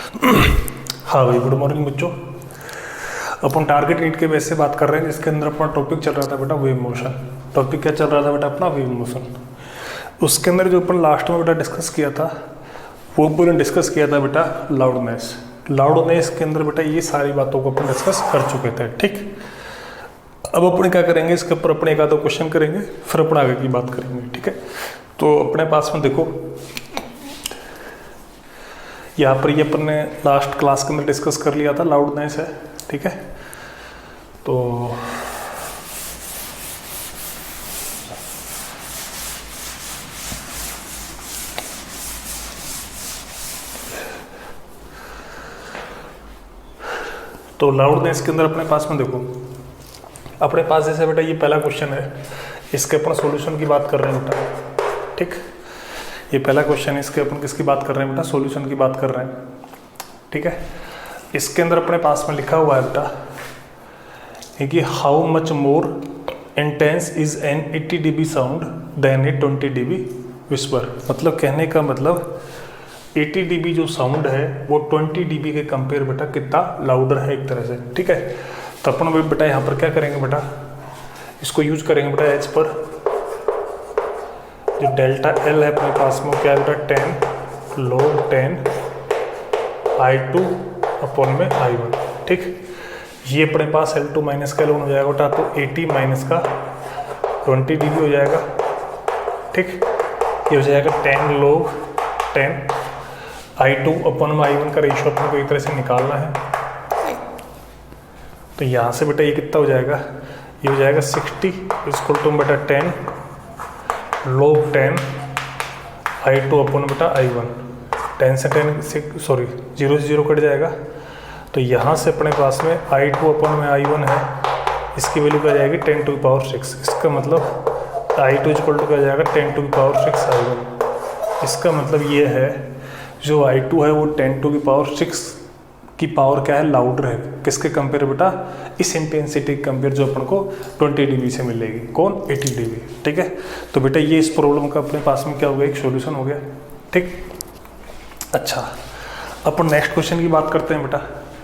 हाँ भाई, good morning बच्चों। अपन टारगेट नीट के बेस से बात कर रहे हैं, जिसके अंदर अपना टॉपिक चल रहा था बेटा वेव मोशन। टॉपिक क्या चल रहा था बेटा अपना? Wave motion. उसके अंदर जो अपन लास्ट में बेटा डिस्कस किया था, वो अपन डिस्कस किया था बेटा लाउडनेस। लाउडनेस के अंदर बेटा ये सारी बातों को अपन डिस्कस कर चुके थे, ठीक। अब अपन क्या करेंगे, इसके ऊपर अपने एक आधा क्वेश्चन करेंगे, फिर अपन आगे की बात करेंगे, ठीक है। तो अपने पास में देखो, यहाँ पर ये अपन ने लास्ट क्लास के अंदर डिस्कस कर लिया था, लाउडनेस है, ठीक है। तो लाउडनेस के अंदर अपने पास में देखो, अपने पास जैसे बेटा ये पहला क्वेश्चन है, इसके अपन सॉल्यूशन की बात कर रहे हैं बेटा, ठीक। ये पहला क्वेश्चन है, इसके अपन किसकी बात कर रहे हैं बेटा? सॉल्यूशन की बात कर रहे हैं, ठीक है। इसके अंदर अपने पास में लिखा हुआ है बेटा कि how much more intense is an 80 dB sound than a 20 dB whisper. मतलब कहने का मतलब 80 dB जो साउंड है वो 20 dB के कंपेयर बेटा कितना लाउडर है एक तरह से, ठीक है। तो अपन बेटा यहाँ पर क्या करेंगे बेटा, इसको यूज करेंगे बेटा एज पर जो डेल्टा एल है अपने पास में, क्या है बेटा 10 log 10 I2 अपॉन में I1, ठीक। ये अपने पास L2 माइनस का L1 हो जाएगा बेटा, तो 80 माइनस का 20 dB हो जाएगा, ठीक। ये हो जाएगा 10 log 10 I2 अपॉन में I1 का रेशियो अपन को एक तरह से निकालना है। तो यहाँ से बेटा ये कितना हो जाएगा, ये हो जाएगा 60 इक्वल टू बेटा 10 log 10 I2 अपॉन बेटा I1। 10 से 10 से 0 से 0 कट जाएगा। तो यहाँ से अपने पास में I2 अपॉन में I1 है, इसकी वैल्यू क्या जाएगी 10 to the power 6। इसका मतलब I2 इक्वल टू क्या जाएगा 10 to the power 6 I1। इसका मतलब ये है जो I2 है वो 10 to the power 6 की पावर क्या है, लाउडर है। किसके कंपेयर बेटा? इस इंटेंसिटी के कंपेयर जो अपन को 20 dB से मिलेगी, कौन? 80 dB, ठीक है। तो बेटा ये इस प्रॉब्लम का अपने पास में क्या हो गया, एक सॉल्यूशन हो गया, ठीक। अच्छा, अपन नेक्स्ट क्वेश्चन की बात करते हैं बेटा,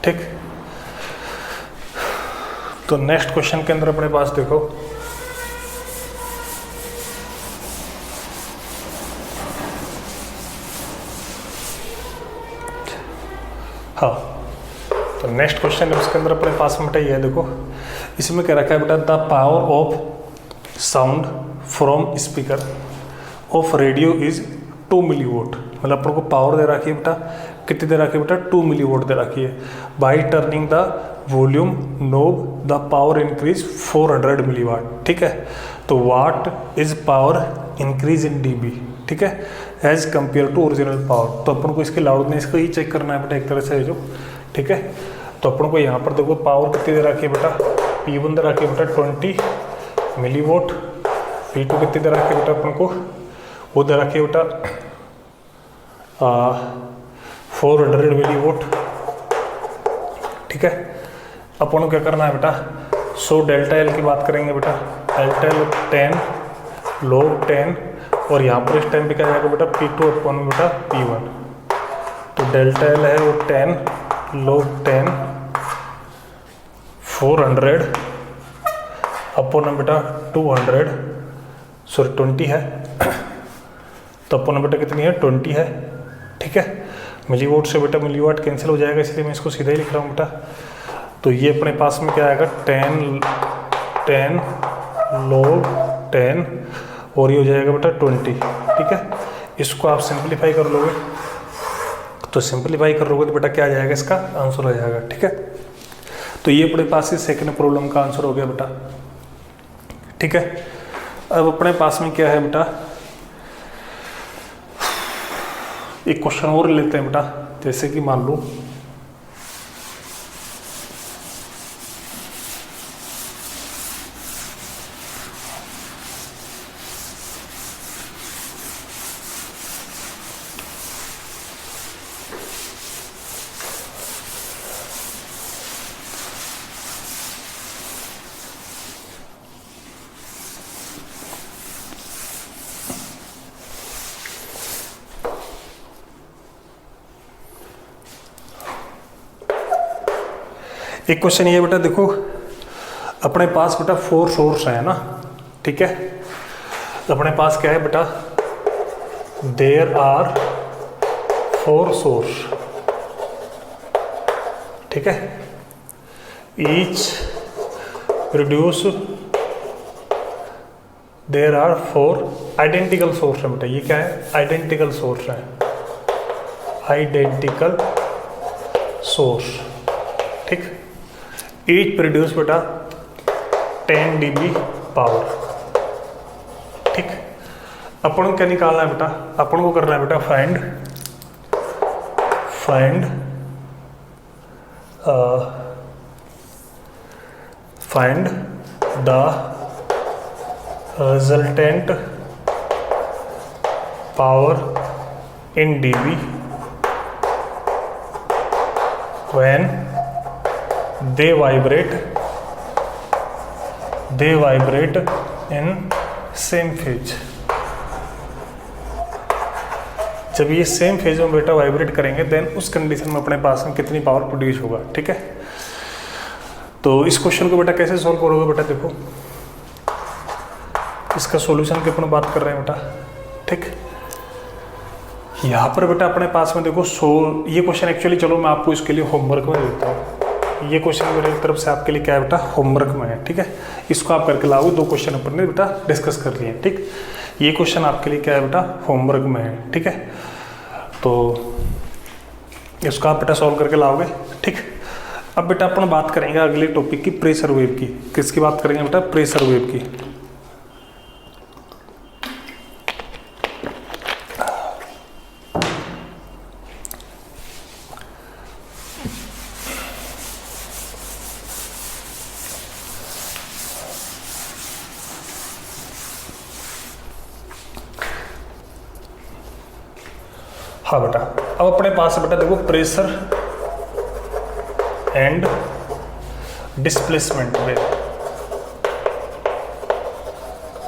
ठीक। तो नेक्स्ट क्वेश्चन के अंदर अपने पास देखो, हाँ, तो नेक्स्ट क्वेश्चन है उसके अंदर अपने पास में बेटा ये है, देखो इसमें क्या रखा है बेटा, the power of sound from speaker of radio is 2 milliwatt। मतलब अपन को पावर दे रखी है बेटा, कितनी दे रखी है बेटा? 2 milliwatt दे रखी है। By turning the volume knob the power increase 400 milliwatt, ठीक है। तो what is power increase in dB, ठीक है, as compare to original power. तो अपन को इसके लाउडनेस को ही चेक करना है बेटा एक तरह से जो, ठीक है। तो अपन को यहाँ पर देखो पावर कितनी दे रखी है बेटा, P1 दे रखी है बेटा 20 milliwatt, P2 कितनी दे रखी है बेटा अपन को, वो दे रखी है बेटा 400 milliwatt, ठीक है। अपन को क्या करना है बेटा, सो डेल्टा एल की बात करेंगे बेटा, डेल्टा एल 10 log 10, और यहाँ पर इस टाइम पे क्या जाएगा बेटा P2 अपॉन बेटा P1। तो डेल्टा एल है वो 10 log 10 400 अपॉन बेटा 20 है। तो अपन बेटा कितनी है 20 है, ठीक है। मिलीवोट से बेटा मिलीवाट कैंसिल हो जाएगा, इसलिए मैं इसको सीधा ही लिख रहा हूँ बेटा। तो ये अपने पास में क्या आएगा 10 log 10 और ये हो जाएगा बेटा 20, ठीक है। इसको आप सिंप्लीफाई कर लोगे, तो सिंप्लीफाई कर लोगे तो बेटा क्या आ जाएगा, इसका आंसर आ जाएगा, ठीक है। तो ये अपने पास ही सेकंड प्रॉब्लम का आंसर हो गया बेटा, ठीक है। अब अपने पास में क्या है बेटा, एक क्वेश्चन और लेते हैं बेटा। जैसे कि मान लो एक क्वेश्चन ये बेटा देखो, अपने पास बेटा 4 सोर्स है ना, ठीक है। अपने पास क्या है बेटा, देयर आर 4 सोर्स, ठीक है। Each produce, there are 4 identical source है बेटा, ये क्या है, आइडेंटिकल सोर्स है, आइडेंटिकल सोर्स, ठीक। ईच प्रोड्यूस बेटा 10 dB पावर, ठीक। अपन को क्या निकालना है बेटा, अपन को करना है बेटा find the resultant power in dB when they vibrate in same phase। जब ये सेम फेज में बेटा वाइब्रेट करेंगे देन उस कंडीशन में अपने पास में कितनी पावर प्रोड्यूस होगा, ठीक है। तो इस क्वेश्चन को बेटा कैसे सॉल्व करोगे बेटा, देखो इसका सॉल्यूशन की अपन बात कर रहे हैं बेटा, ठीक। यहाँ पर बेटा अपने पास में देखो ये क्वेश्चन एक्चुअली, चलो मैं आपको इसके लिए होमवर्क में देता हूँ। ये क्वेश्चन मेरी तरफ से आपके लिए क्या है बेटा, होमवर्क में है, ठीक है। इसको आप करके लाओगे, 2 क्वेश्चन अपन ने बेटा डिस्कस कर लिए, ठीक। ये क्वेश्चन आपके लिए क्या है बेटा, होमवर्क में है, ठीक है। तो इसको आप बेटा सॉल्व करके लाओगे, ठीक। अब बेटा अपन बात करेंगे अगले टॉपिक की, प्रेशर वेव की। किसकी बात करेंगे बेटा, प्रेशर वेव की। हाँ बेटा, अब अपने पास बेटा देखो pressure and displacement wave,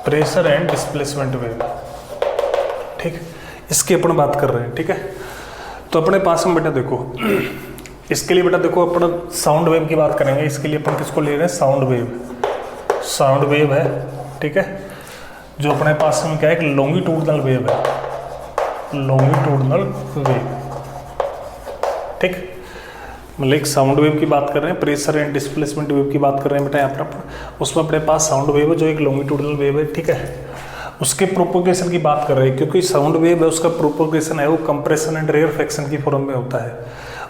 pressure and displacement wave, ठीक। इसकी अपन बात कर रहे हैं, ठीक है। तो अपने पास में बेटा देखो, इसके लिए बेटा देखो अपन साउंड वेव की बात करेंगे। इसके लिए अपन किसको ले रहे हैं, साउंड वेव है, ठीक है। जो अपने पास में क्या है, एक लॉन्गिट्यूडनल वेव है, लॉन्गिट्यूडनल वेव, ठीक। मतलब एक साउंड वेव की बात कर रहे हैं, प्रेशर एंड डिस्प्लेसमेंट वेव की बात कर रहे हैं बेटा। यहाँ पर उसमें अपने पास साउंड वेव है जो एक लॉन्गिट्यूडनल वेव है, ठीक है। उसके प्रोपोगेशन की बात कर रहे हैं, क्योंकि साउंड वेव है उसका प्रोपोगेशन है वो कंप्रेशन एंड रेयरफेक्शन की फॉर्म में होता है।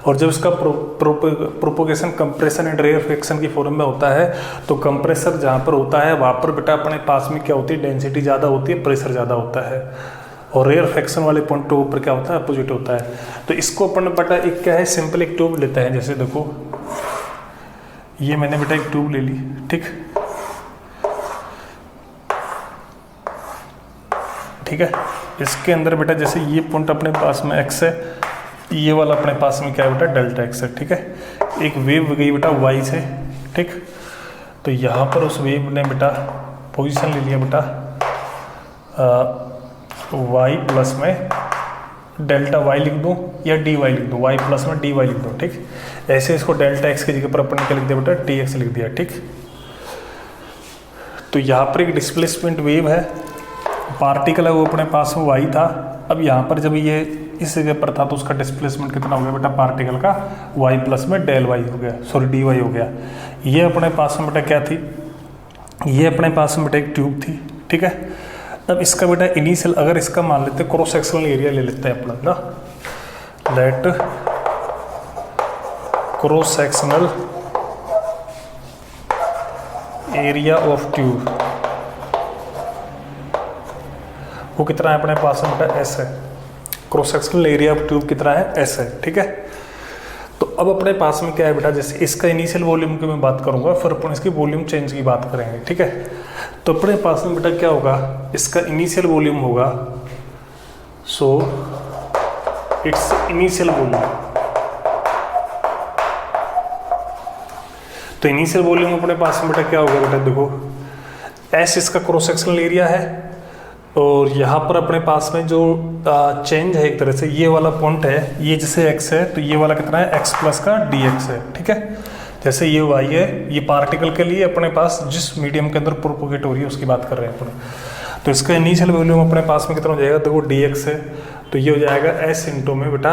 और जब इसका प्रोपोगेशन कंप्रेशन एंड रेयरफेक्शन की फॉर्म में होता है, तो कंप्रेसर जहाँ पर होता है वहाँ पर बेटा अपने पास में क्या होती है, डेंसिटी ज़्यादा होती है, प्रेशर ज़्यादा होता है। और रेयर फ्रैक्शन वाले पॉइंट के ऊपर क्या होता है, अपोजिट होता है। तो इसको अपन बेटा एक क्या है, सिंपल एक ट्यूब लेते हैं। जैसे देखो ये मैंने बेटा एक ट्यूब ले ली, ठीक, ठीक है। इसके अंदर बेटा जैसे ये पॉइंट अपने पास में एक्स है, ये वाला अपने पास में क्या है बेटा, डेल्टा एक्स है, ठीक है। एक वेव गई बेटा वाई से, ठीक। तो यहाँ पर उस वेव ने बेटा पोजीशन ले लिया बेटा y प्लस में डेल्टा y लिख दूँ या dy लिख दूँ, y प्लस में dy लिख दूँ, ठीक। ऐसे इसको डेल्टा x की जगह पर अपन क्या लिख दिया बेटा, dx लिख दिया, ठीक। तो यहाँ पर एक डिस्प्लेसमेंट वेव है, पार्टिकल है वो अपने पास में y था। अब यहाँ पर जब ये इस जगह पर था तो उसका डिस्प्लेसमेंट कितना हो गया बेटा, पार्टिकल का y प्लस में डेल y हो गया, सॉरी dy हो गया। ये अपने पास में बेटा क्या थी, ये अपने पास में बेटा एक ट्यूब थी, ठीक है। अब इसका बेटा इनिशियल, अगर इसका मान लेते हैं क्रॉस सेक्शनल एरिया ले लेते हैं अपना ना, let cross sectional area of tube, वो कितना है अपने पास में बेटा, एस है। Cross sectional area of tube कितना है, एस है, ठीक है। तो अब अपने पास में क्या है बेटा, जैसे इसका इनिशियल वॉल्यूम की मैं बात करूंगा, फिर अपन इसकी वॉल्यूम चेंज की बात करेंगे, ठीक है। तो अपने पास में बेटा क्या होगा, इसका इनिशियल वॉल्यूम होगा, सो इट्स इनिशियल वॉल्यूम। तो इनिशियल वॉल्यूम अपने पास में बेटा क्या होगा बेटा, देखो एस इसका क्रॉस सेक्शनल एरिया है, और यहाँ पर अपने पास में जो चेंज है एक तरह से, ये वाला पॉइंट है, ये जैसे x है तो ये वाला कितना है, x प्लस का dx है, ठीक है। जैसे ये वाई है, ये पार्टिकल के लिए अपने पास जिस मीडियम के अंदर प्रोपोगेट हो रही है उसकी बात कर रहे हैं अपने। तो इसका इनिशियल वॉल्यूम अपने पास में कितना हो जाएगा, देखो डी एक्स है तो ये हो जाएगा एस इंटू में बेटा,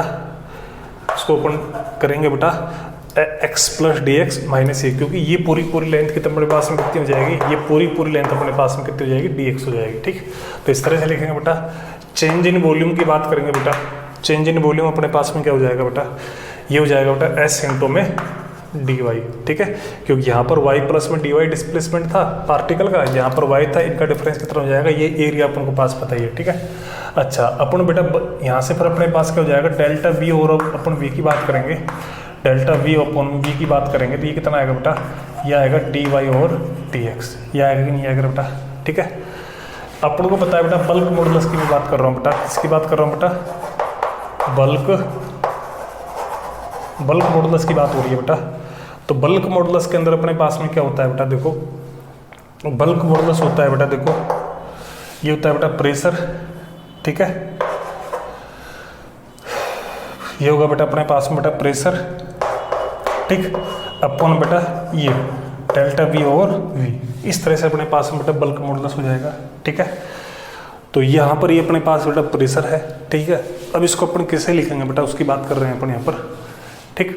इसको अपन करेंगे बेटा x plus d x minus a, क्योंकि ये पूरी लेंथ कितने अपने पास में कितनी हो जाएगी, ये पूरी लेंथ अपने पास में कितनी हो जाएगी, डी एक्स हो जाएगी। ठीक, तो इस तरह से लिखेंगे बेटा। चेंज इन वॉल्यूम की बात करेंगे बेटा, चेंज इन वॉल्यूम अपने पास में क्या हो जाएगा बेटा, ये हो जाएगा बेटा एस इंटू में डी वाई। ठीक है, क्योंकि यहाँ पर y प्लस में डी वाई डिस्प्लेसमेंट था पार्टिकल का, यहाँ पर y था, इनका डिफरेंस कितना हो जाएगा, ये एरिया अपन को पास पता ही है। ठीक है, अच्छा अपन बेटा यहाँ से फिर अपने पास क्या हो जाएगा, डेल्टा v, और अपन v की बात करेंगे, डेल्टा v अपन v की बात करेंगे तो ये कितना आएगा बेटा, ये आएगा डी वाई और डी एक्स, ये आएगा कि नहीं आएगा बेटा। ठीक है, अपन को पता है बेटा बल्क मॉडुलस की मैं बात कर रहा हूँ बेटा, किसकी बात कर रहा हूँ बेटा, बल्क मॉडुलस की बात हो रही है बेटा। तो बल्क मॉडुलस के अंदर अपने पास में क्या होता है बेटा, देखो बल्क मॉडुलस होता है बेटा, देखो ये होता है बेटा प्रेशर। ठीक है, ये होगा बेटा अपने पास में बेटा प्रेशर। ठीक, अपन बेटा ये डेल्टा वी और वी, इस तरह से अपने पास में बेटा बल्क मॉडुलस हो जाएगा। ठीक है, तो यहाँ पर ये अपने पास बेटा प्रेशर है। ठीक है, अब इसको अपन कैसे लिखेंगे बेटा, उसकी बात कर रहे हैं अपन यहाँ पर। ठीक,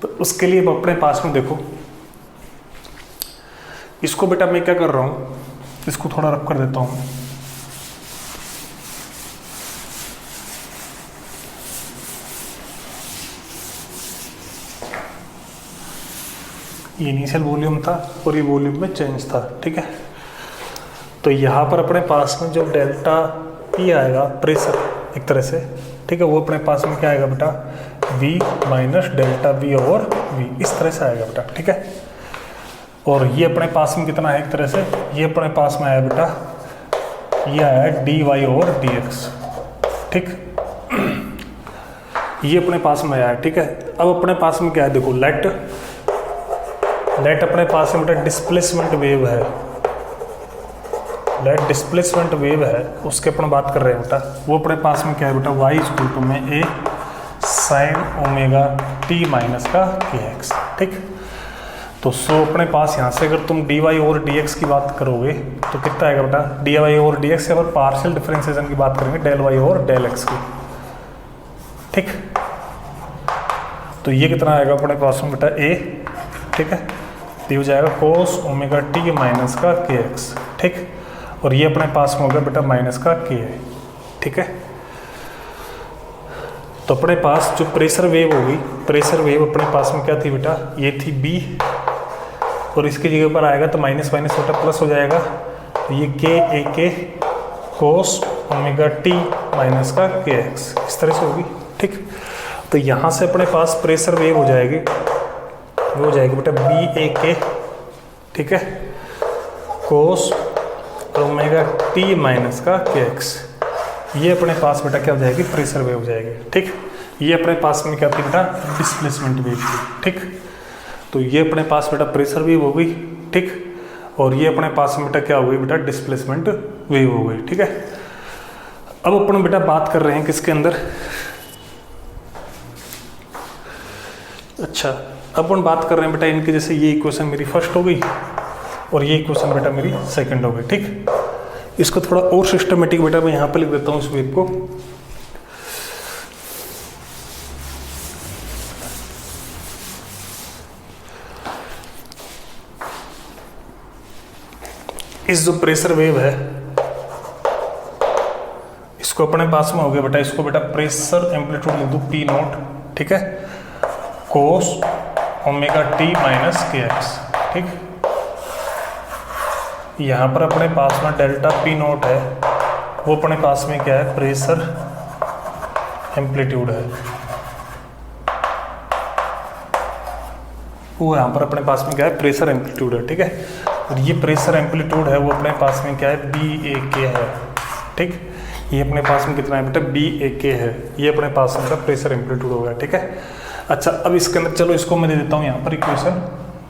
तो उसके लिए अपने पास में देखो, इसको बेटा मैं क्या कर रहा हूँ, इसको थोड़ा रब कर देता हूँ। ये इनिशियल वॉल्यूम था और ये वॉल्यूम में चेंज था। ठीक है, तो यहाँ पर अपने पास में जो डेल्टा पी आएगा प्रेशर एक तरह से, ठीक है, वो अपने पास में क्या आएगा बेटा, V माइनस डेल्टा V और V, इस तरह से आएगा बेटा। ठीक है, और ये अपने पास में कितना है, एक तरह से ये अपने पास में आया बेटा, ये आया डी वाई और डी एक्स। ठीक, ये अपने पास में आया है। ठीक है, अब अपने पास में क्या है, देखो लेट अपने पास में बेटा डिस्प्लेसमेंट वेव है, लेट डिस्प्लेसमेंट वेव है, उसके अपन बात कर रहे हैं बेटा, वो अपने पास में क्या है बेटा, y इक्वल टू में ए साइन ओमेगा टी माइनस का के एक्स। ठीक, तो सो अपने पास यहाँ से अगर तुम डी वाई और डी एक्स की बात करोगे तो कितना आएगा बेटा, डी वाई और डी एक्स, अगर पार्शियल डिफरेंशिएशन की बात करेंगे डेल वाई और डेल एक्स की। ठीक, तो ये कितना आएगा अपने पास में बेटा ए। ठीक है, तो ये हो जाएगा कोस ओमेगा टी माइनस का के एक्स। ठीक, और ये अपने पास में होगा बेटा माइनस का के है। ठीक है, तो अपने पास जो प्रेशर वेव होगी, प्रेशर वेव अपने पास में क्या थी बेटा, ये थी बी, और इसकी जगह पर आएगा तो माइनस माइनस बेटा प्लस हो जाएगा, तो ये के ए के कोस ओमेगा टी माइनस का के एक्स, इस तरह से होगी। ठीक, तो यहाँ से अपने पास प्रेशर वेव हो जाएगी, वो हो जाएगी बेटा बी ए के, ठीक है, कोस ओमेगा टी माइनस का के एक्स, ये अपने पास बेटा क्या हो जाएगी, प्रेशर वेव हो जाएगी। ठीक, ये अपने पास में क्या थी बेटा, डिस्प्लेसमेंट वेव थी। ठीक, तो ये अपने पास बेटा प्रेशर वेव हो गई। ठीक, और ये अपने पास में बेटा क्या हो गई बेटा, डिस्प्लेसमेंट वेव हो गई। ठीक है, अब अपन बेटा बात कर रहे हैं किसके अंदर, अच्छा अपन बात कर रहे हैं बेटा इनके, जैसे ये इक्वेशन मेरी फर्स्ट हो गई और ये इक्वेशन बेटा मेरी सेकंड हो गई। ठीक, इसको थोड़ा और सिस्टमेटिक बेटा मैं यहाँ पे लिख देता हूँ इस वेव को। इस जो प्रेशर वेव है इसको अपने पास में हो गया बेटा, इसको बेटा प्रेशर एम्पलीट्यूड लिख दो पी नॉट। ठीक है, कोस ओमेगा टी माइनस के एक्स। ठीक, यहाँ पर अपने पास में डेल्टा पी नॉट है, वो अपने पास में क्या है, प्रेशर एम्पलीट्यूड है, वो यहाँ पर अपने पास में क्या है, प्रेशर एम्पलीट्यूड है। ठीक है, और ये प्रेशर एम्पलीट्यूड है वो अपने पास में क्या है, बी ए के है। ठीक, ये अपने पास में कितना है बेटा, बी ए के है, ये अपने पास में प्रेशर एम्पलीट्यूड हो गया। ठीक है, अच्छा अब इसके अंदर चलो इसको मैं दे देता हूँ यहाँ पर इक्वेशन,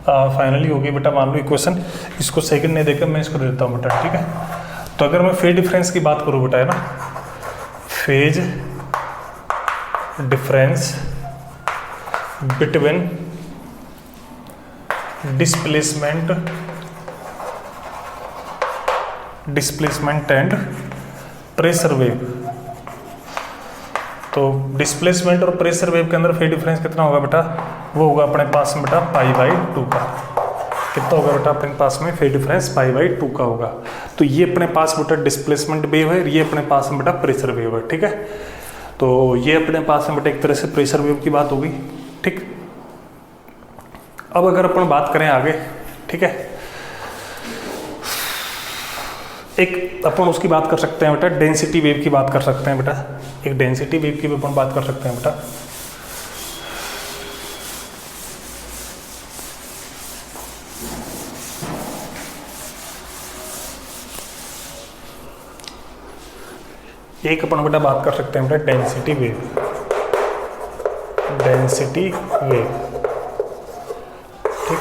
फाइनली हो गई बेटा, मान लो इक्वेशन, इसको सेकंड नहीं देकर मैं इसको दे देता हूँ बेटा। ठीक है, तो अगर मैं फेज डिफरेंस की बात करूँ बेटा, है ना, phase difference between displacement and pressure wave. तो डिस्प्लेसमेंट और प्रेशर वेव के अंदर फेज डिफरेंस कितना होगा बेटा, वो होगा अपने पास में बेटा π/2 का। कितना होगा बेटा अपने पास में फेज डिफरेंस π/2 का होगा। तो ये अपने पास बेटा डिस्प्लेसमेंट वेव है, ये अपने पास में बेटा प्रेशर वेव है, ठीक है। तो ये अपने पास में बेटा एक तरह से प्रेशर वेव की बात होगी, ठीक। अब अगर अपन बात करें आगे, ठीक है, एक अपन उसकी बात कर सकते हैं बेटा, डेंसिटी वेव की बात कर सकते हैं बेटा। एक डेंसिटी वेव की भी अपन बात कर सकते हैं बेटा। एक अपन बेटा बात कर सकते हैं बेटा डेंसिटी वेव। ठीक,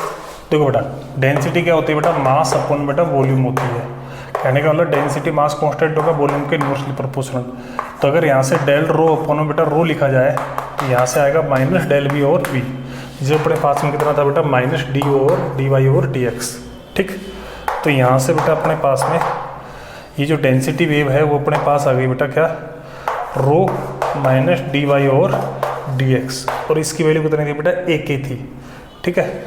देखो बेटा डेंसिटी क्या होती है बेटा, मास अपॉन बेटा वॉल्यूम होती है। कहने का मतलब डेंसिटी मास कांस्टेंट होगा वॉल्यूम के इनवर्सली प्रोपोर्शनल। तो अगर यहाँ से डेल रो अपॉन में बेटा रो लिखा जाए तो यहाँ से आएगा माइनस डेल वी और वी, जो अपने पास में कितना था बेटा माइनस डी और डी वाई और डी एक्स, ठीक। तो यहाँ से बेटा अपने पास में ये जो डेंसिटी वेव है वो अपने पास आ गई बेटा क्या, रो माइनस डी वाई और डी एक्स, और इसकी वैल्यू कितनी थी बेटा ए के थी, ठीक है।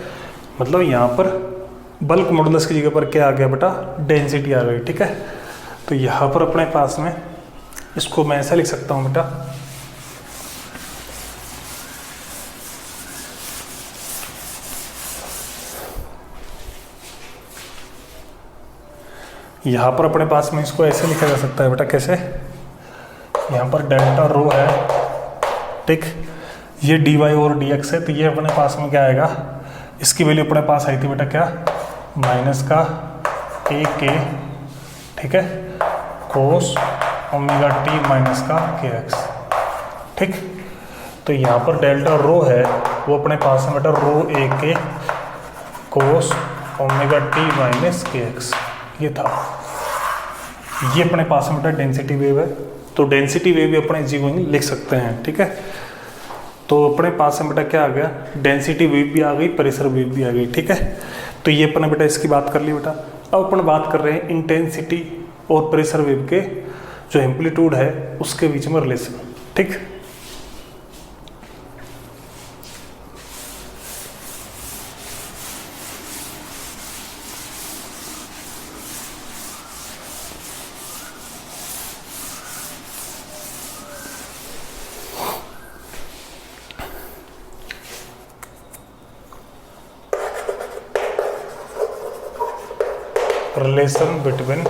मतलब यहाँ पर बल्क मॉडुलस की जगह पर क्या आ गया बेटा, डेंसिटी आ गई, ठीक है। तो यहाँ पर अपने पास में इसको मैं ऐसा लिख सकता हूँ बेटा, यहाँ पर अपने पास में इसको ऐसे लिखा जा सकता है बेटा, कैसे, यहाँ पर डेल्टा रो है, ठीक, ये डी वाई और डी एक्स है। तो ये अपने पास में क्या आएगा, इसकी वैल्यू अपने पास आई थी बेटा क्या, माइनस का ए के, ठीक है, कोस ओमेगा टी माइनस का के एक्स, ठीक। तो यहाँ पर डेल्टा रो है वो अपने पास में बेटा रो ए के कोस ओमेगा टी माइनस के एक्स, ये था। ये अपने पास में बेटा डेंसिटी वेव है। तो डेंसिटी वेव भी अपने जी को लिख सकते हैं, ठीक है। तो अपने पास में बेटा क्या आ गया, डेंसिटी वेव भी आ गई, प्रेशर वेव भी आ गई, ठीक है। तो ये अपने बेटा इसकी बात कर ली बेटा। अब अपन बात कर रहे हैं इंटेंसिटी और प्रेशर वेव के जो एम्पलीट्यूड है उसके बीच में रिलेशन, ठीक। relation between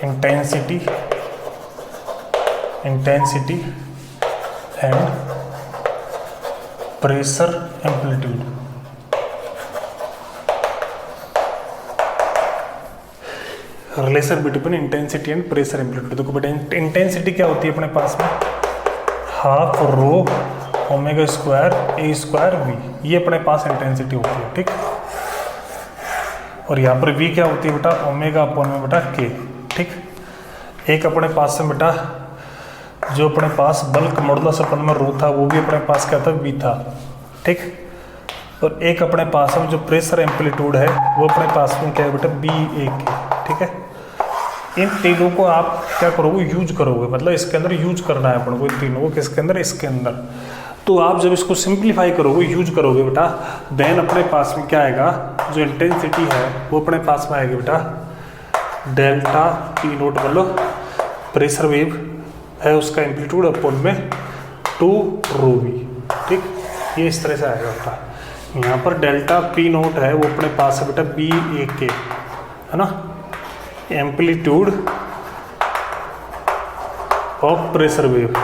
intensity and pressure amplitude। Relation between intensity and pressure amplitude. देखो बेटा इंटेंसिटी क्या होती है अपने पास में, half rho omega square A square V, ये अपने पास इंटेंसिटी होती है, ठीक। और यहाँ पर वी क्या होती है बेटा, ओमेगा अपॉन में बेटा के, ठीक। एक अपने पास में बेटा जो अपने पास बल्क मॉडुलस अपन में रो था वो भी अपने पास क्या था, वी था, ठीक। और एक अपने पास में जो प्रेशर एम्पलीट्यूड है वो अपने पास में क्या है बेटा, बी ए के, ठीक है। इन तीनों को आप क्या करोगे, यूज करोगे, मतलब इसके अंदर यूज करना है अपन को, इन तीनों को किसके अंदर, इसके अंदर। तो आप जब इसको सिंप्लीफाई करोगे, यूज करोगे बेटा, देन अपने पास में क्या आएगा, जो इंटेंसिटी है वो अपने पास में आएगी बेटा डेल्टा पी नोट, मतलब प्रेशर वेव है उसका एम्पलीट्यूड अपॉन में 2 रो वी, ठीक। ये इस तरह से आएगा बेटा। यहाँ पर डेल्टा पी नोट है वो अपने पास है बेटा बी ए के, है ना, एम्पलीट्यूड ऑफ प्रेशर वेव।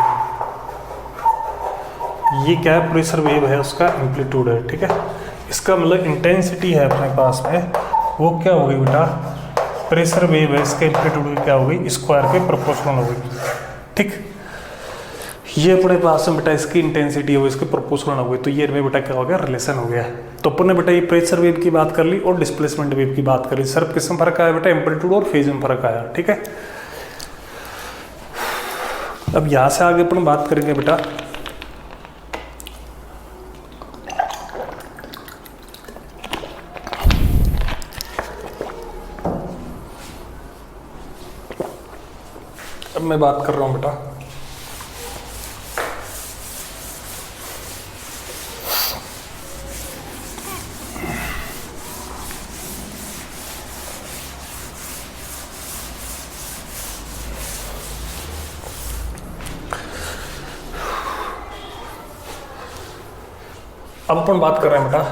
ये क्या है, प्रेशर वेव है उसका एम्पलीट्यूड है, ठीक है। इसका मतलब इंटेंसिटी है अपने पास में वो क्या होगी बेटा, प्रेशर वेव है इसके एम्पलीट्यूड क्या होगी, स्क्वायर के प्रोपोर्शनल होगी, ठीक। ये अपने पास में बेटा इसकी इंटेंसिटी हो इसके प्रोपोर्शनल हो गई। तो ये में बेटा क्या हो गया, रिलेशन हो गया। तो अपन ने बेटा ये प्रेशर वेव की बात कर ली और डिस्प्लेसमेंट वेव की बात कर ली। सिर्फ किस में फर्क आया बेटा, एम्पलीट्यूड और फेज में फर्क आया, ठीक है। अब यहाँ से आगे अपन बात करेंगे बेटा मैं बात कर रहा हूँ बेटा अब अपन बात कर रहे हैं बेटा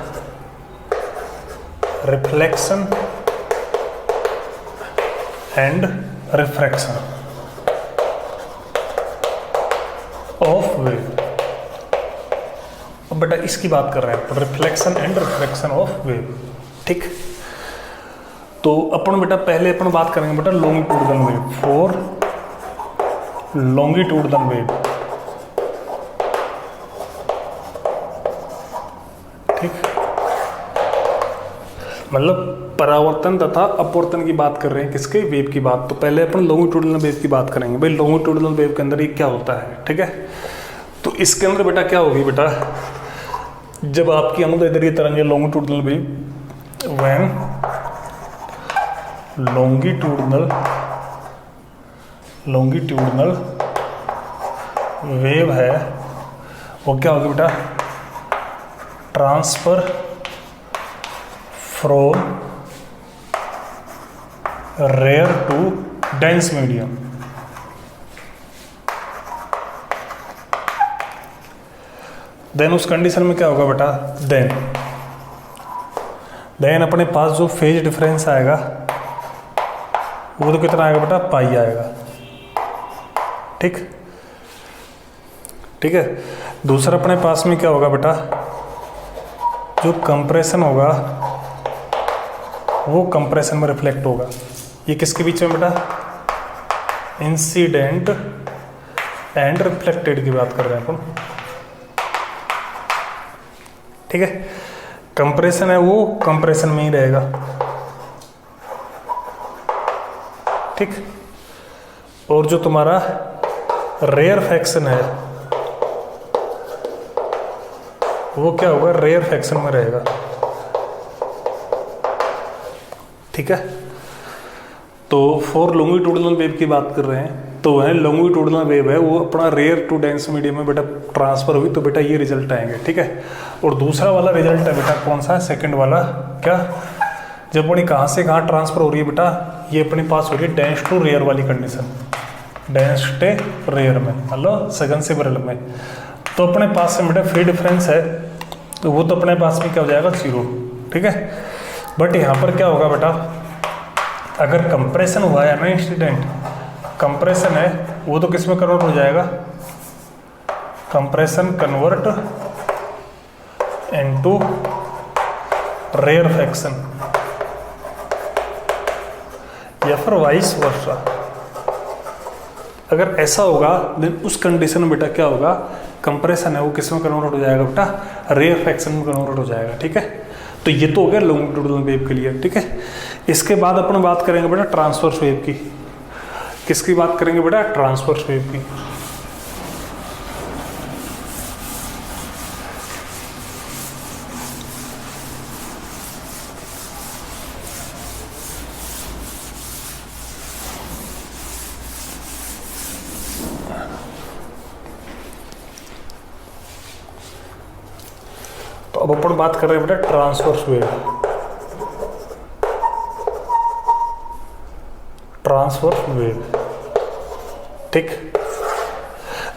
reflection and refraction of wave. अब बेटा इसकी बात कर रहे हैं reflection and refraction of wave. ठीक, तो अपन बेटा पहले अपन बात करेंगे बेटा longitudinal wave. For longitudinal wave, ठीक, मतलब परावर्तन तथा अपवर्तन की बात कर रहे हैं, किसके? वेव की बात। तो पहले अपन लॉन्गिट्यूडनल वेव की बात करेंगे। भाई लॉन्गिट्यूडनल वेव के अंदर ये क्या होता है, ठीक है। तो इसके अंदर बेटा क्या होगी बेटा, जब आपकी अनुदैर्ध्य तरंग है longitudinal wave, when longitudinal wave है, वो क्या होगी बेटा, transfer from rare to dense medium. Then उस कंडीशन में क्या होगा बेटा, देन अपने पास जो फेज डिफरेंस आएगा वो तो कितना आएगा बेटा, पाई आएगा। ठीक, ठीक है। दूसरा अपने पास में क्या होगा बेटा, जो कंप्रेशन होगा वो कंप्रेशन में रिफ्लेक्ट होगा। ये किसके बीच में बेटा, इंसिडेंट एंड रिफ्लेक्टेड की बात कर रहे हैं अपन। ठीक है, कंप्रेशन है वो कंप्रेशन में ही रहेगा। ठीक, और जो तुम्हारा रेयरफैक्शन है वो क्या होगा, रेयरफैक्शन में रहेगा। ठीक है, तो फॉर लॉन्गिट्यूडनल वेव की बात कर रहे हैं, तो वह लॉन्गिट्यूडनल वेव है वो अपना रेयर टू डेंस मीडियम में बेटा ट्रांसफर हुई, तो बेटा ये रिजल्ट आएंगे। ठीक है, और दूसरा वाला रिजल्ट है बेटा कौन सा है, सेकंड वाला, क्या, जब अपनी कहाँ से कहाँ ट्रांसफर हो रही है बेटा, ये अपने पास हो रही है डेंस टू रेयर वाली कंडीशन, डेंस टू रेयर में, मतलब सघन से विरल में। तो अपने पास से बेटा फेज डिफरेंस है, तो वो तो अपने पास में क्या हो जाएगा, 0। ठीक है, बट यहाँ पर क्या होगा बेटा, अगर कंप्रेशन हुआ है ना, इंसिडेंट कंप्रेशन है, वो तो किस में कन्वर्ट हो जाएगा, कंप्रेशन कन्वर्ट इनटू रेयरफैक्शन, या फिर वाइस वर्सा। अगर ऐसा होगा देन उस कंडीशन में बेटा क्या होगा, कंप्रेशन है वो किस में कन्वर्ट हो जाएगा बेटा, रेयरफैक्शन में कन्वर्ट हो जाएगा। ठीक है, तो ये तो हो गया लॉन्गिट्यूडनल वेव के लिए। ठीक है, इसके बाद अपन बात करेंगे बेटा ट्रांसवर्स वेव की। किसकी बात करेंगे बेटा, ट्रांसवर्स वेव की। तो अब अपन बात कर रहे हैं बेटा ट्रांसवर्स वेव। ट्रांसवर्स वेव, ठीक।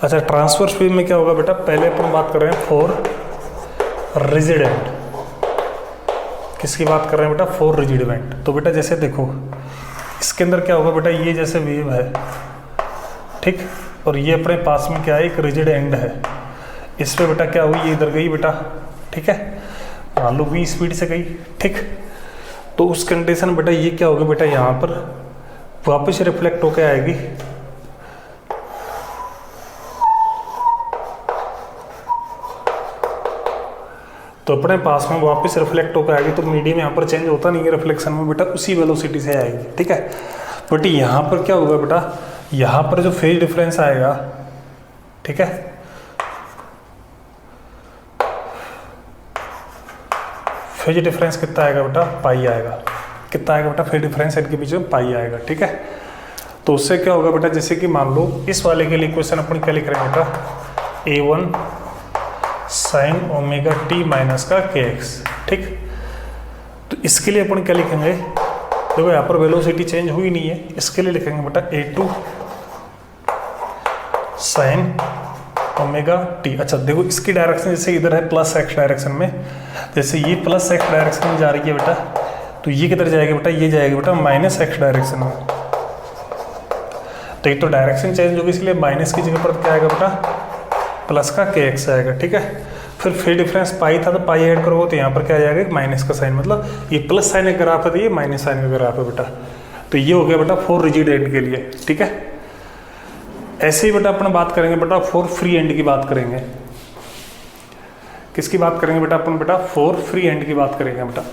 अच्छा, ट्रांसवर्स वेव में क्या होगा बेटा, पहले अपन बात कर रहे हैं फॉर रिजिड एंड। किसकी बात कर रहे हैं बेटा, फॉर रिजिड इवेंट। तो बेटा जैसे देखो इसके अंदर क्या होगा बेटा, ये जैसे वेव है, ठीक, और ये अपने पास में क्या है, एक रिजिड एंड है। इस पे बेटा क्या हुई, ये इधर गई बेटा, ठीक है, मान लो v स्पीड से गई। ठीक, तो उस कंडीशन में बेटा ये क्या होगा बेटा, यहाँ पर वापस रिफ्लेक्ट होके आएगी। तो अपने पास में वापस रिफ्लेक्ट होकर आएगी, तो मीडियम यहाँ पर चेंज होता नहीं है रिफ्लेक्शन में बेटा, उसी वेलोसिटी से आएगी। ठीक है, बट यहाँ पर क्या होगा बेटा, यहाँ पर जो फेज डिफरेंस आएगा, ठीक है, फेज डिफरेंस कितना आएगा बेटा, पाई आएगा। कितना आएगा बेटा फेज डिफरेंस, इनके बीच में पाई आएगा। ठीक है, तो उससे क्या होगा बेटा, जैसे कि मान लो इस वाले के लिए इक्वेशन अपन क्या लिख रहे हैं बेटा, a1 sine omega T minus का kx, ठीक। तो इसके लिए अपन क्या लिखेंगे, देखो यहाँ पर वेलोसिटी चेंज हुई नहीं है, इसके लिए लिखेंगे बेटा a2 साइन ओमेगा टी। अच्छा देखो इसकी डायरेक्शन जैसे इधर है प्लस एक्स डायरेक्शन में, जैसे ये प्लस एक्स डायरेक्शन में जा रही है बेटा, तो ये किधर जाएगा बेटा, ये जाएगा बेटा माइनस एक्स डायरेक्शन में। तो ये तो डायरेक्शन चेंज होगी, इसलिए माइनस की जगह पर क्या आएगा बेटा, प्लस का के एक्स आएगा, ठीक है। फिर डिफरेंस पाई था तो पाई ऐड करोगे तो यहाँ पर क्या आ जाएगा, माइनस का साइन, मतलब ये प्लस साइन का ग्राफ है तो ये माइनस साइन का ग्राफ है बेटा। तो ये हो गया बेटा फॉर रिजिड एंड के लिए, ठीक है। ऐसे ही बेटा अपन बात करेंगे बेटा फॉर फ्री एंड की बात करेंगे। किसकी बात करेंगे बेटा अपन, बेटा फॉर फ्री एंड की बात करेंगे बेटा।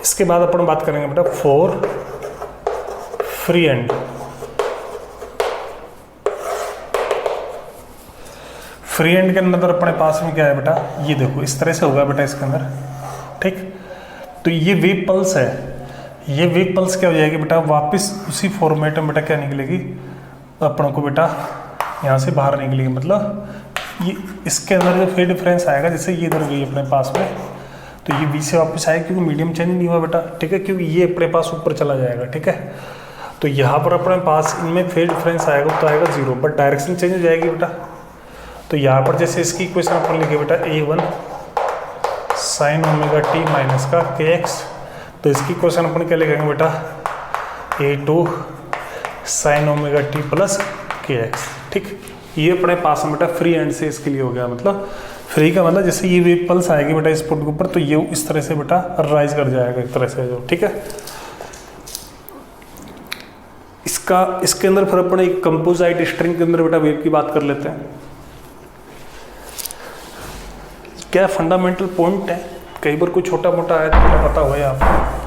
इसके बाद अपन बात करेंगे बेटा for free and. Free and के अंदर अपने पास में क्या है बेटा, ये देखो इस तरह से होगा बेटा इसके अंदर, ठीक। तो ये वेव पल्स है, ये वेव पल्स क्या हो जाएगी बेटा, वापस उसी फॉर्मेट में बेटा क्या निकलेगी अपन को बेटा, यहाँ से बाहर निकलेगी, मतलब ये इसके अंदर जो फेज डिफरेंस आएगा, जैसे ये इधर गई अपने पास में, तो ये बी से वापस आएगा क्योंकि मीडियम चेंज नहीं हुआ बेटा, ठीक है, क्योंकि ये अपने पास ऊपर चला जाएगा, ठीक है। तो यहाँ पर अपने पास इनमें फेज डिफरेंस आएगा तो आएगा 0, बट डायरेक्शन चेंज हो जाएगी बेटा। तो यहाँ पर जैसे इसकी इक्वेशन अपन लिखे बेटा a1 sine omega T minus का kx, तो इसकी इक्वेशन अपन क्या लिखेंगे बेटा, a2 sine omega T plus kx, ठीक। ये अपने पास में बेटा फ्री एंड से इसके लिए हो गया, मतलब फ्री का मतलब जैसे ये वेव पल्स आएगी बेटा इस पुट के ऊपर, तो ये इस तरह से बेटा राइज कर जाएगा एक तरह से जो, ठीक है। इसके अंदर फिर अपन एक कंपोजिट स्ट्रिंग के अंदर बेटा वेव की बात कर लेते हैं। क्या फंडामेंटल पॉइंट है, कई बार कोई छोटा मोटा है तो बेटा पता हुआ है आपको।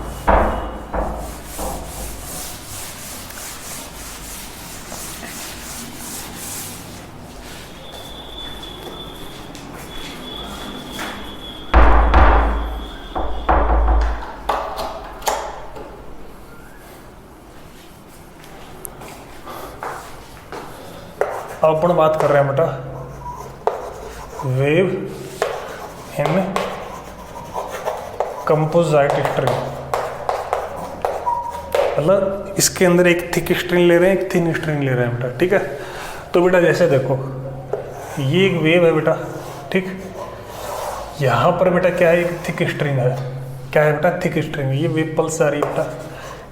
अब अपन बात कर रहे हैं बेटा वेव इन कंपोजिट स्ट्रिंग, मतलब इसके अंदर एक थिक स्ट्रिंग ले रहे हैं, एक थिन स्ट्रिंग ले रहे हैं बेटा, ठीक है। तो बेटा जैसे देखो ये एक वेव है बेटा, ठीक। यहाँ पर बेटा क्या है, एक थिक स्ट्रिंग है, क्या है बेटा, थिक स्ट्रिंग। ये वेव पल्स जा रही है बेटा,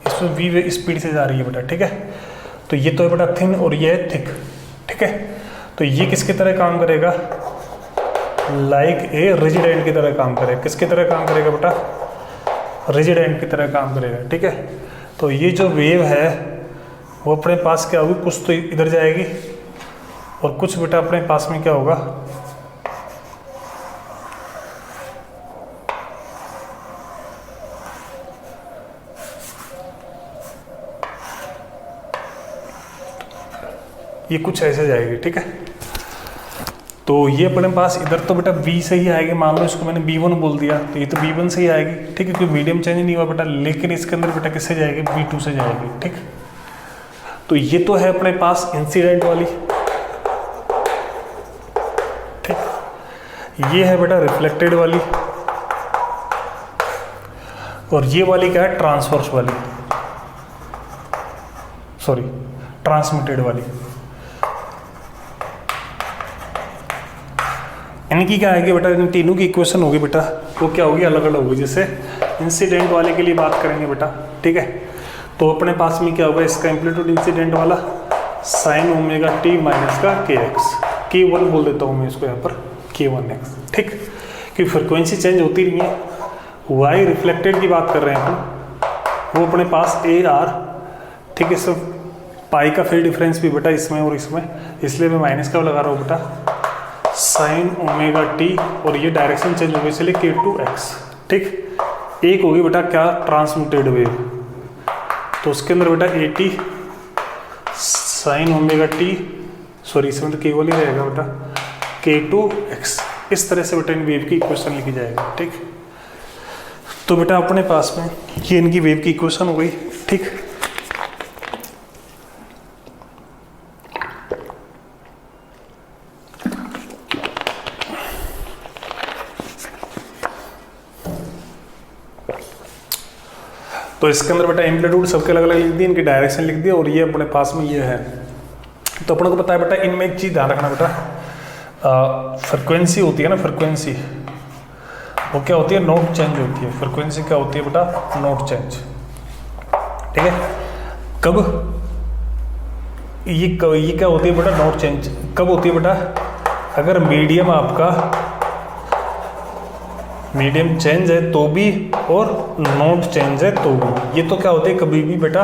इसमें वी स्पीड से जा रही है बेटा, ठीक है। तो ये तो है बेटा थिन और ये है थिक, ठीक है। तो ये किसकी तरह काम करेगा, लाइक ए रिजिड एंड की तरह काम करेगा। किसकी तरह काम करेगा बेटा, रिजिड एंड की तरह काम करेगा, ठीक है। तो ये जो वेव है वो अपने पास क्या होगी, कुछ तो इधर जाएगी और कुछ बेटा अपने पास में क्या होगा, ये कुछ ऐसे जाएगी, ठीक है। तो ये अपने पास इधर तो बेटा b से ही आएगी, मान लो इसको मैंने b1 बोल दिया, तो ये तो b1 से ही आएगी, ठीक है, क्योंकि मीडियम चेंज नहीं हुआ बेटा। लेकिन इसके अंदर बेटा किससे जाएगी, b2 से जाएगी, ठीक। तो ये तो है अपने पास इंसिडेंट वाली, ठीक। ये है बेटा रिफ्लेक्टेड वाली, और ये वाली क्या है, ट्रांसवर्स वाली, सॉरी ट्रांसमिटेड वाली। इनकी क्या आएगी बेटा, इन तीनों की इक्वेशन होगी बेटा, वो क्या होगी, अलग अलग होगी। जैसे इंसिडेंट वाले के लिए बात करेंगे बेटा, ठीक है। तो अपने पास में क्या होगा, इसका एम्पलीट्यूड इंसिडेंट वाला साइन ओमेगा टी माइनस का kx, k1 बोल देता हूँ मैं इसको यहाँ पर, k1x, ठीक। कि फ्रिक्वेंसी चेंज होती नहीं है। वाई रिफ्लेक्टेड की बात कर रहे हैं अपन, वो अपने पास AR, ठीक है। सब पाई का फेज डिफरेंस भी बेटा इसमें और इसमें, इसलिए मैं माइनस का लगा रहा हूँ बेटा, साइन ओमेगा टी, और ये डायरेक्शन चेंज होगी इसलिए k2x, ठीक। एक होगी बेटा क्या, ट्रांसमिटेड वेव, तो उसके अंदर बेटा 80 साइन ओमेगा टी, सॉरी इसमें तो केवल ही रहेगा बेटा k2x। इस तरह से बेटा इन वेव की इक्वेशन लिखी जाएगी, ठीक। तो बेटा अपने पास में ये इनकी वेव की इक्वेशन हो गई, ठीक। तो इसके अंदर बेटा एम्पलीट्यूड सबके अलग अलग लिख दी, इनकी डायरेक्शन लिख दी, और ये अपने पास में ये है। तो अपन को पता है बेटा इनमें एक चीज़ ध्यान रखना बेटा, फ्रिक्वेंसी होती है ना, फ्रिक्वेंसी वो क्या होती है, नोट चेंज होती है। फ्रिक्वेंसी क्या होती है बेटा, नोट चेंज, ठीक है। कब ये क्या होती है बेटा, नोट चेंज कब होती है बेटा, अगर मीडियम आपका मीडियम चेंज है तो भी, और नोट चेंज है तो भी। ये तो क्या होती है, कभी भी बेटा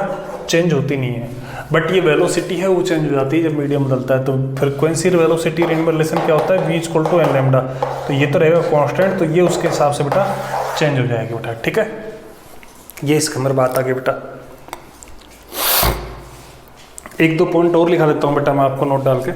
चेंज होती नहीं है, बट ये वेलोसिटी है वो चेंज हो जाती है जब मीडियम बदलता है। तो फ्रिक्वेंसी और वेलोसिटी इनमें रिलेशन क्या होता है, v = n लैम्डा। तो ये तो रहेगा कांस्टेंट, तो ये उसके हिसाब से बेटा चेंज हो जाएगी बेटा, ठीक है। ये इसके अंदर बात आ गई बेटा। एक दो पॉइंट और लिखा देता हूँ बेटा मैं आपको नोट डाल के।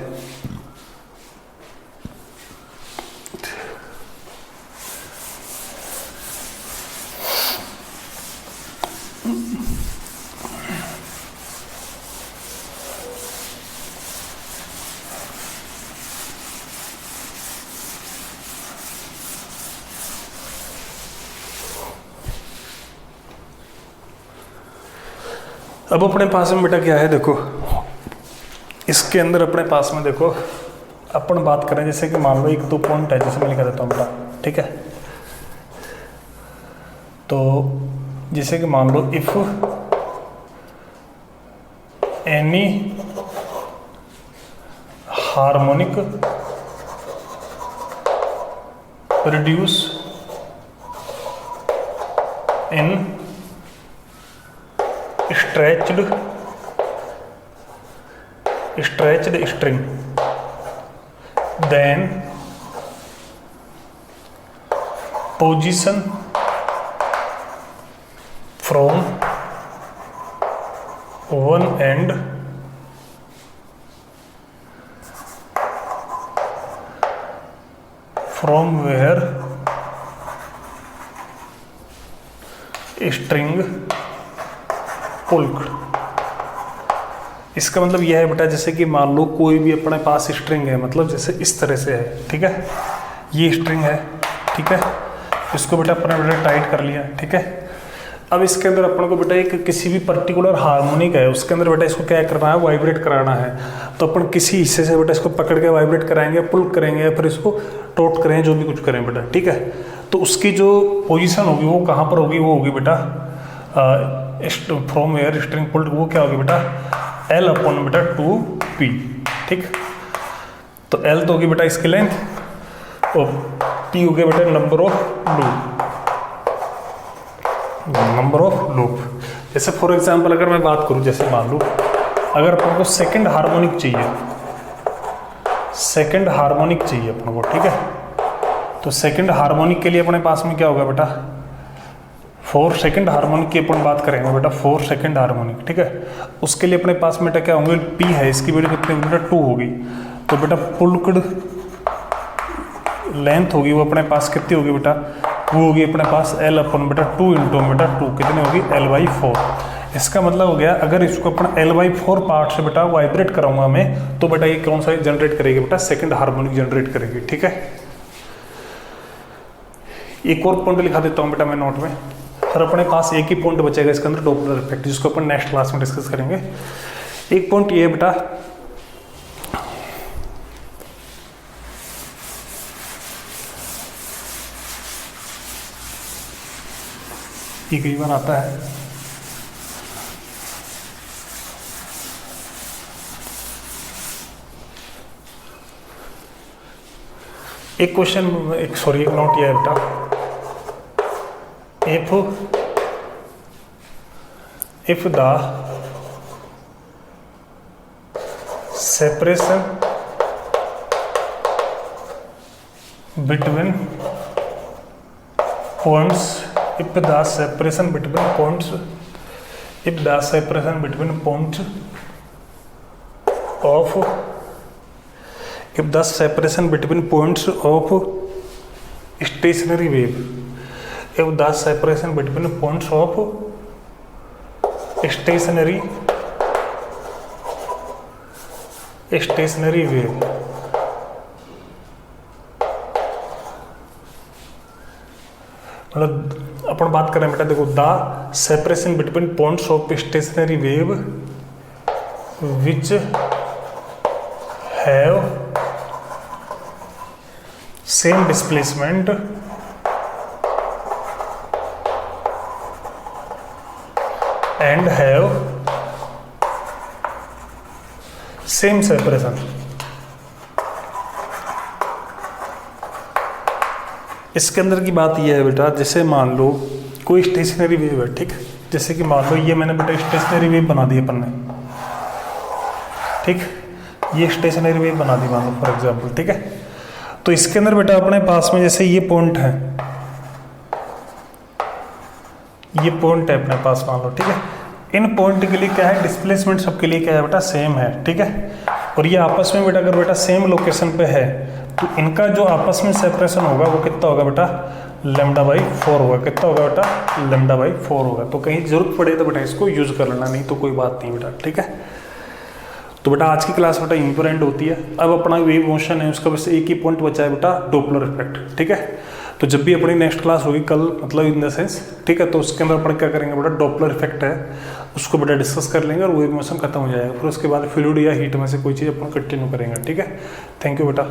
अब अपने पास में बेटा क्या है, देखो इसके अंदर अपने पास में देखो अपन बात करें, जैसे कि मान लो एक दो पॉइंट है, जैसे मैं लिखा देता हूँ बेटा, ठीक है। तो जैसे कि मान लो if any harmonic reduce in stretched string, then position from one end from where string pulled. इसका मतलब यह है बेटा, जैसे कि मान लो कोई भी अपने पास स्ट्रिंग है, मतलब जैसे इस तरह से है, ठीक है। ये स्ट्रिंग है, ठीक है। इसको बेटा अपने बेटा टाइट कर लिया, ठीक है। अब इसके अंदर अपन को बेटा एक किसी भी पर्टिकुलर हार्मोनिक है, उसके अंदर बेटा इसको क्या करना है, वाइब्रेट कराना है। तो अपन किसी हिस्से से बेटा इसको पकड़ के वाइब्रेट कराएंगे, पुल करेंगे, या फिर इसको टोट करें, जो भी कुछ करें बेटा, ठीक है। तो उसकी जो पोजीशन होगी वो कहाँ पर होगी, वो होगी बेटा फ्रॉम वेयर स्ट्रिंग पुल्ड, वो क्या होगी बेटा L अपॉन बेटा 2p, ठीक। तो L तो होगी बेटा इसकी लेंथ, और P हो गया बेटा नंबर ऑफ लूप। जैसे फॉर एग्जांपल अगर मैं बात करूं, जैसे मान लो अगर अपन को सेकंड हार्मोनिक चाहिए अपन को, ठीक है। तो सेकंड हार्मोनिक के लिए अपने पास में क्या होगा बेटा, 4 सेकंड हार्मोनिक की अपन बात करेंगे बेटा, 4 सेकंड हार्मोनिक, ठीक है। उसके लिए अपने पास बेटा क्या होंगे, P है, इसकी वैल्यू कितनी बेटा 2 होगी। तो बेटा पुल्ड लेंथ होगी वो अपने पास कितनी होगी बेटा, वो होगी अपने पास L अपन बेटा 2 इंटू बेटा 2 कितनी होगी, L/4। इसका मतलब हो गया, अगर इसको अपन L/4 पार्ट से बेटा वाइब्रेट कराऊंगा मैं, तो बेटा ये कौन सा जनरेट करेगी बेटा, सेकंड हार्मोनिक जनरेट करेगी, ठीक है। एक और पॉइंट लिखा देता हूँ बेटा मैं नोट में, और अपने पास एक ही पॉइंट बचेगा इसके अंदर, डॉपलर इफेक्ट, जिसको अपन नेक्स्ट क्लास में डिस्कस करेंगे। एक पॉइंट ये है बेटा, ये कई बार आता है, एक क्वेश्चन, एक सॉरी एक नोट ये है बेटा, if the separation between points if the separation between points of stationary wave, stationary wave मतलब अपन बात करें बेटा, देखो the separation between points of stationary wave which have same displacement and have same separation. इसके अंदर की बात यह है बेटा, जैसे मान लो कोई स्टेशनरी वेव है, ठीक, जैसे कि मान लो ये मैंने बेटा स्टेशनरी वेव बना दी अपन ने, ठीक, ये स्टेशनरी वेव बना दी मान लो फॉर एग्जांपल, ठीक है। तो इसके अंदर बेटा अपने पास में जैसे ये पॉइंट है, ये पॉइंट है अपने पास मान लो, ठीक है। इन पॉइंट के लिए क्या है, डिस्प्लेसमेंट सबके लिए क्या है बेटा, सेम है, ठीक है। और ये आपस में बेटा अगर बेटा सेम लोकेशन पे है तो इनका जो आपस में सेपरेशन होगा वो कितना होगा बेटा, λ/4 होगा। कितना होगा बेटा, λ/4 होगा। तो कहीं जरूरत पड़े तो बेटा इसको यूज कर लेना, नहीं तो कोई बात नहीं बेटा, ठीक है। तो बेटा आज की क्लास बेटा इंपॉर्टेंट होती है। अब अपना वेव मोशन है उसका बस एक ही पॉइंट बचा है बेटा, डॉपलर इफेक्ट, ठीक है। तो जब भी अपनी नेक्स्ट क्लास होगी कल, मतलब इन द सेंस, ठीक है, तो उसके अंदर अपन क्या करेंगे बेटा, डॉपलर इफेक्ट है उसको बेटा डिस्कस कर लेंगे और वेव मोशन खत्म हो जाएगा। फिर उसके बाद फ्लूइड या हीट में से कोई चीज़ अपन कंटिन्यू करेंगे, ठीक है। थैंक यू बेटा।